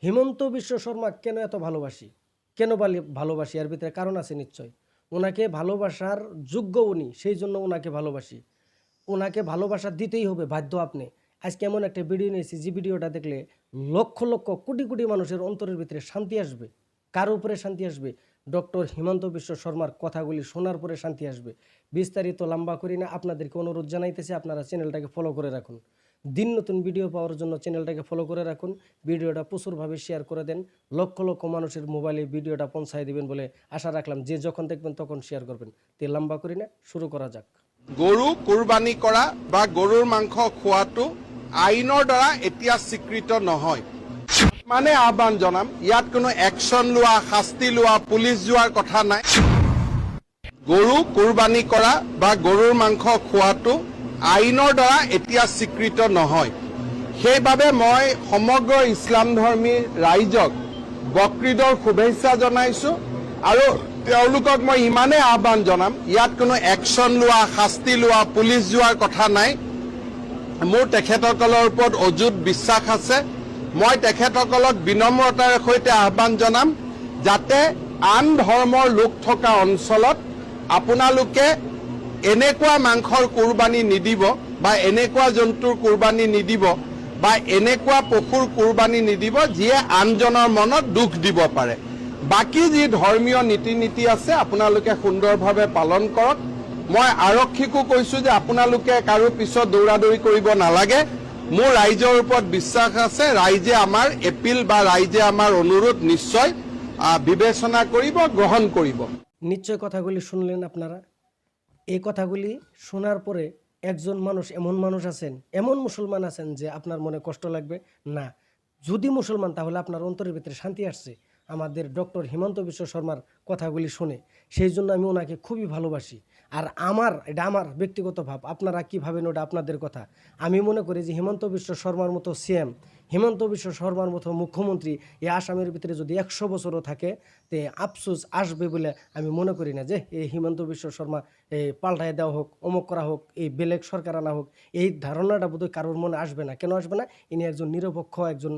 হিমন্ত বিশ্ব শর্মা কেন এত ভালোবাসি? কেন ভালোবাসি? এর ভিতরে কারণ আছে নিশ্চয়। ওনাকে ভালোবাসার যোগ্য উনি, সেই জন্য ওনাকে ভালোবাসি। ওনাকে ভালোবাসা দিতেই হবে, বাধ্য আপনি। আজকে এমন একটা ভিডিও নিয়েছি, যে ভিডিওটা দেখলে লক্ষ লক্ষ কোটি কোটি মানুষের অন্তরের ভিতরে শান্তি আসবে। কার উপরে শান্তি আসবে? ডক্টর হিমন্ত বিশ্ব শর্মার কথাগুলি শোনার পরে শান্তি আসবে। বিস্তারিত লম্বা করি না, আপনাদেরকে অনুরোধ জানাইতেছি আপনারা চ্যানেলটাকে ফলো করে রাখুন। দিন নতুন ভিডিও পাওয়ার জন্য চ্যানেলটাকে ফলো করে রাখুন। ভিডিওটা প্রচুরভাবে শেয়ার করে দেন। লক্ষ লক্ষ মানুষের মোবাইলে ভিডিওটা পৌঁছায় দিবেন বলে আশা রাখলাম। যে যখন দেখবেন তখন শেয়ার করবেন। তে লম্বা করি না, শুরু করা যাক। গরু কুৰবানী কৰা বা গৰুৰ মাংস খোৱাটো আইনৰ দ্বাৰা এতিয়া স্বীকৃত নহয়। মানে আহ্বান জনাম, ইয়াত কোনো একশ্যন লোৱা, শাস্তি লোৱা, পুলিচ যোৱাৰ কথা নাই। গৰু কুৰবানী কৰা বা গৰুৰ মাংস খোৱাটো আইনৰ দ্বাৰা এতিয়া স্বীকৃত নহয়। সেইবাবে মই সমগ্ৰ ইছলাম ধৰ্মী ৰাইজক বকৰিদৰ শুভেচ্ছা জনাইছো আৰু তেওঁলোকক মই ইমানেই আহ্বান জনাম, ইয়াত কোনো একশ্যন লোৱা, শাস্তি লোৱা, পুলিচ যোৱাৰ কথা নাই। মোৰ তেখেতসকলৰ ওপৰত অযুত বিশ্বাস আছে। মই তেখেতসকলক বিনম্ৰতাৰ সৈতে আহ্বান জনাম, যাতে আন ধৰ্মৰ লোক থকা অঞ্চলত আপোনালোকে এনেকুৱা মাংসৰ কুৰবানী নিদিব বা এনেকুৱা জন্তুৰ কুৰবানী নিদিব বা এনেকুৱা পশুৰ কুৰবানী নিদিব যিয়ে আনজনৰ মনত দুখ দিব পাৰে। বাকী যি ধৰ্মীয় নীতি নীতি আছে আপোনালোকে সুন্দৰভাৱে পালন কৰক। মই আৰক্ষীকো কৈছো যে আপোনালোকে কাৰো পিছত দৌৰাদৌৰি কৰিব নালাগে। মোৰ ৰাইজৰ ওপৰত বিশ্বাস আছে, ৰাইজে আমাৰ এপিল বা ৰাইজে আমাৰ অনুৰোধ নিশ্চয় বিবেচনা কৰিব, গ্ৰহণ কৰিব। নিশ্চয় কথাগুলি শুনলেন আপনারা। এই কথাগুলি শোনার পরে একজন মানুষ, এমন মানুষ আছেন, এমন মুসলমান আছেন যে আপনার মনে কষ্ট লাগবে না। যদি মুসলমান, তাহলে আপনার অন্তরের ভিতরে শান্তি আসছে আমাদের ডক্টর হিমন্ত বিশ্ব শর্মার কথাগুলি শুনে। সেই জন্য আমি ওনাকে খুবই ভালোবাসি। আর এটা আমার ব্যক্তিগত ভাব, আপনারা কী ভাবেন ওটা আপনাদের কথা। আমি মনে করি যে হিমন্ত বিশ্ব শর্মার মতো সিএম, হিমন্ত বিশ্ব শর্মার মতো মুখ্যমন্ত্রী এই আসামের ভিতরে যদি 100 বছরও থাকে, তে আফসোস আসবে বলে আমি মনে করি না। যে এই হিমন্ত বিশ্ব শর্মা পাল্টায় দেওয়া হোক, অমুক করা হোক, এই বেলেগ সরকার আনা হোক, এই ধারণাটা বোধহয় কারোর মনে আসবে না। কেন আসবে না? ইনি একজন নিরপেক্ষ একজন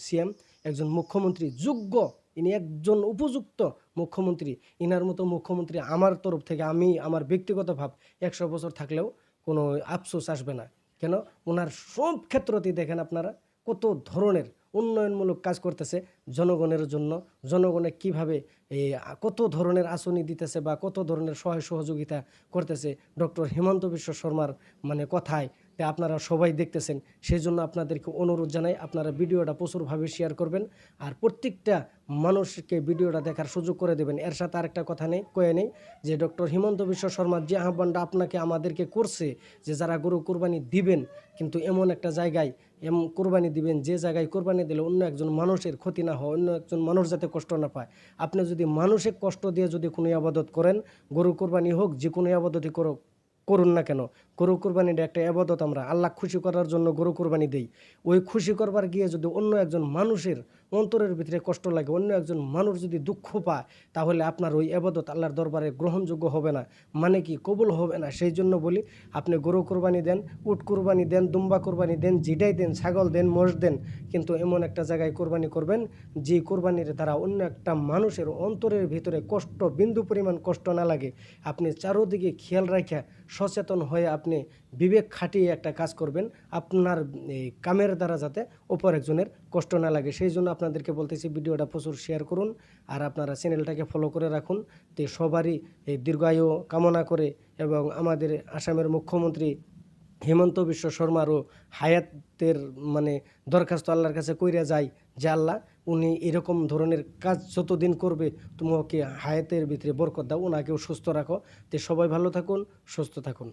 সিএম, একজন মুখ্যমন্ত্রী, যোগ্য, ইনি একজন উপযুক্ত মুখ্যমন্ত্রী। ইনার মতো মুখ্যমন্ত্রী আমার তরফ থেকে, আমি আমার ব্যক্তিগত ভাব, 100 বছর থাকলেও কোনো আফসোস আসবে না। কেন? ওনার সব ক্ষেত্রতেই দেখেন আপনারা কত ধরনের উন্নয়নমূলক কাজ করতেছে জনগণের জন্য। জনগণে কিভাবে কত ধরনের আসনি দিতেছে বা কত ধরনের সহায় সহযোগিতা করতেছে ডক্টর হিমন্ত বিশ্ব শর্মার কথায়, তা আপনারা সবাই দেখতেছেন। সেই জন্য আপনাদেরকে অনুরোধ জানাই, আপনারা ভিডিওটা প্রচুরভাবে শেয়ার করবেন আর প্রত্যেকটা মানুষকে ভিডিওটা দেখার সুযোগ করে দেবেন। এর সাথে আরেকটা কথা কয়ে নেই যে ডক্টর হিমন্ত বিশ্ব শর্মার যে আহ্বানটা আপনাকে আমাদেরকে করছে, যে যারা গরু কোরবানি দিবেন, কিন্তু এমন একটা জায়গায় কোরবানি দিবেন যে জায়গায় কোরবানি দিলে অন্য একজন মানুষের ক্ষতি না হয়, অন্য একজন মানুষ যাতে কষ্ট না পায়। আপনি যদি মানুষের কষ্ট দিয়ে যদি কোনো ইবাদত করেন, গরু কোরবানি হোক, যে কোনো ইবাদতই করুন না কেন, গরু কোরবানিটা একটা ইবাদত। আমরা আল্লাহ খুশি করার জন্য গরু কোরবানি দেই। ওই খুশি করবার গিয়ে যদি অন্য একজন মানুষের অন্তরের ভিতরে কষ্ট লাগে, অন্য একজন মানুষ যদি দুঃখ পায়, তাহলে আপনার ওই ইবাদত আল্লাহর দরবারে গ্রহণযোগ্য হবে না, কি কবুল হবে না। সেই জন্য বলি, আপনি গরু কোরবানি দেন, উট কোরবানি দেন, দুম্বা কোরবানি দেন, যেটাই দেন, ছাগল দেন, মোষ দেন, কিন্তু এমন একটা জায়গায় কোরবানি করবেন যে কোরবানির দ্বারা অন্য একটা মানুষের অন্তরের ভিতরে কষ্ট, বিন্দু পরিমাণ কষ্ট না লাগে। আপনি চারোদিকে খেয়াল রাখা, সচেতন হয়ে আপনি বিবেক খাটিয়ে একটা কাজ করবেন, আপনার কামের দ্বারা যাতে অপর একজনের কষ্ট না লাগে। সেই জন্য আপনাদেরকে বলতেছি, ভিডিওটা প্রচুর শেয়ার করুন আর আপনারা চ্যানেলটাকে ফলো করে রাখুন। তো সবারই এই দীর্ঘায়ু কামনা করে এবং আমাদের আসামের মুখ্যমন্ত্রী হিমন্ত বিশ্ব শর্মারও হায়াতের দরখাস্ত আল্লাহর কাছে কইরা যায় যে আল্লাহ, উনি এরকম ধরনের কাজ যতদিন করবে, তুমি ওকে হায়াতের ভিতরে বরকত দাও, ওনাকেও সুস্থ রাখো। তো সবাই ভালো থাকুন, সুস্থ থাকুন।